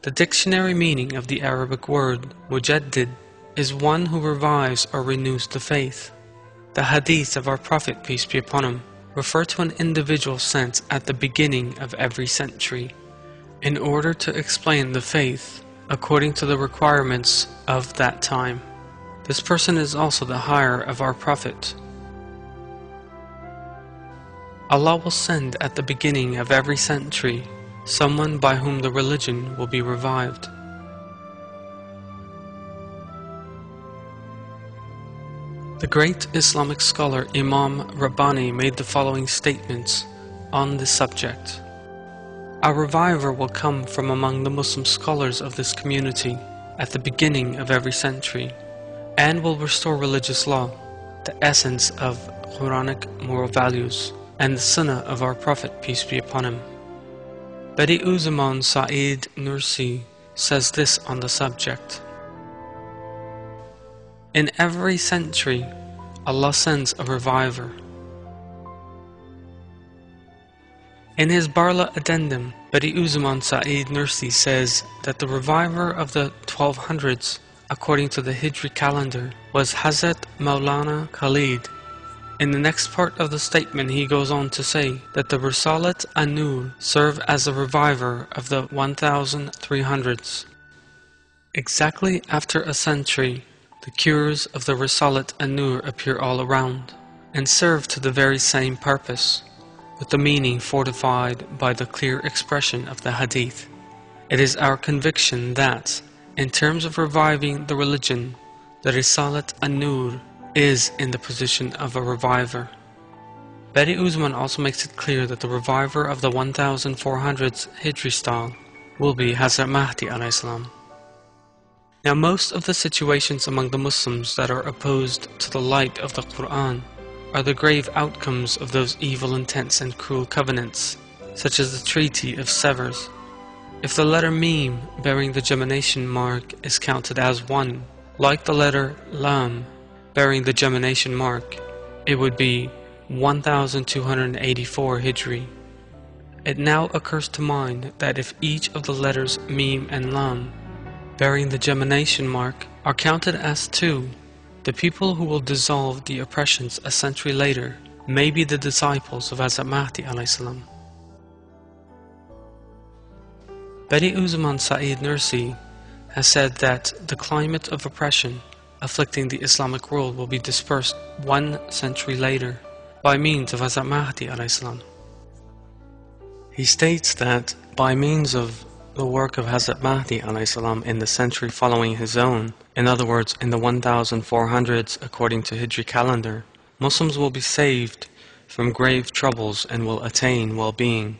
The dictionary meaning of the Arabic word Mujaddid is one who revives or renews the faith. The hadith of our Prophet, peace be upon him, refer to an individual sent at the beginning of every century in order to explain the faith according to the requirements of that time. This person is also the hire of our Prophet. Allah will send at the beginning of every century someone by whom the religion will be revived. The great Islamic scholar Imam Rabbani made the following statements on this subject. A reviver will come from among the Muslim scholars of this community at the beginning of every century, and will restore religious law, the essence of Quranic moral values, and the sunnah of our Prophet, peace be upon him. Badi'uzzaman Sa'id Nursi says this on the subject. In every century, Allah sends a reviver. In his Barla Addendum, Badi'uzzaman Sa'id Nursi says that the reviver of the 1200s, according to the Hijri calendar, was Hazrat Maulana Khalid. In the next part of the statement he goes on to say that the Risalat an-Nur serve as a reviver of the 1300s. Exactly after a century, the cures of the Risalat an-Nur appear all around, and serve to the very same purpose, with the meaning fortified by the clear expression of the Hadith. It is our conviction that, in terms of reviving the religion, the Risalat an-Nur is in the position of a reviver. Badi'uzzaman also makes it clear that the reviver of the 1400s Hijri style will be Hazrat Mahdi alayhi salam. Now most of the situations among the Muslims that are opposed to the light of the Quran are the grave outcomes of those evil intents and cruel covenants, such as the Treaty of Sevres. If the letter Mim bearing the gemination mark is counted as one, like the letter Lam bearing the gemination mark, it would be 1284 Hijri. It now occurs to mind that if each of the letters Mim and Lam bearing the gemination mark are counted as two, the people who will dissolve the oppressions a century later may be the disciples of Hazrat Mahdi alayhi salam. Badi'uzzaman Sa'id Nursi has said that the climate of oppression afflicting the Islamic world will be dispersed 1 century later by means of Hazrat Mahdi alayhi salam. He states that by means of the work of Hazrat Mahdi alayhi salam in the century following his own, in other words in the 1400s according to Hijri calendar, Muslims will be saved from grave troubles and will attain well-being.